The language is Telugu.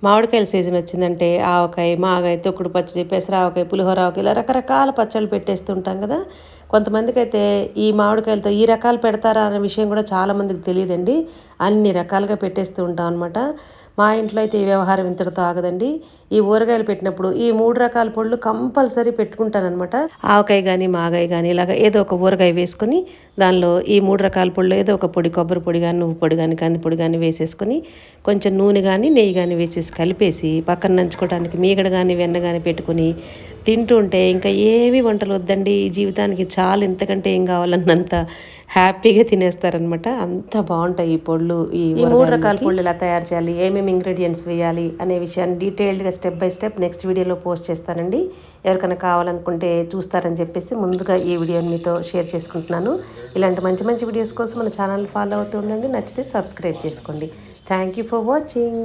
మామిడికాయల సీజన్ వచ్చిందంటే ఆవకాయ, మాగాయ, తొక్కుడు పచ్చడి, పెసరావకాయ, పులిహోర ఆవకాయ ఇలా రకరకాల పచ్చళ్ళు పెట్టేస్తుంటాం కదా. కొంతమందికి అయితే ఈ మామిడికాయలతో ఈ రకాలు పెడతారా అనే విషయం కూడా చాలామందికి తెలియదండి. అన్ని రకాలుగా పెట్టేస్తూ ఉంటాం అనమాట. మా ఇంట్లో అయితే ఈ వ్యవహారం ఇంతటితో ఆగదండి. ఈ ఊరగాయలు పెట్టినప్పుడు ఈ 3 రకాల పొడులు కంపల్సరీ పెట్టుకుంటానమాట. ఆవకాయ కానీ, మాగాయ కానీ ఇలాగ ఏదో ఒక ఊరగాయ వేసుకొని దానిలో ఈ 3 రకాల పొడులు ఏదో ఒక పొడి, కొబ్బరి పొడి కానీ, నువ్వు పొడి కానీ, కంది పొడి కానీ వేసేసుకొని కొంచెం నూనె కానీ, నెయ్యి కానీ వేసేసి కలిపేసి పక్కన నంచుకోవడానికి మీగడ కానీ, వెన్న కానీ పెట్టుకుని తింటూ ఉంటే ఇంకా ఏమీ వంటలు వద్దండి, ఈ జీవితానికి చాలు, ఇంతకంటే ఏం కావాలన్నంత హ్యాపీగా తినేస్తారనమాట. అంత బాగుంటాయి ఈ పొళ్ళు. ఈ 3 రకాల పొళ్ళు ఎలా తయారు చేయాలి, ఏమేమి ఇంగ్రీడియంట్స్ వేయాలి అనే విషయాన్ని డీటెయిల్డ్గా స్టెప్ బై స్టెప్ నెక్స్ట్ వీడియోలో పోస్ట్ చేస్తానండి. ఎవరికైనా కావాలనుకుంటే చూస్తారని చెప్పేసి ముందుగా ఈ వీడియోని మీతో షేర్ చేసుకుంటున్నాను. ఇలాంటి మంచి మంచి వీడియోస్ కోసం మన ఛానల్ ఫాలో అవుతూ ఉండండి. నచ్చితే సబ్స్క్రైబ్ చేసుకోండి. Thank you for watching.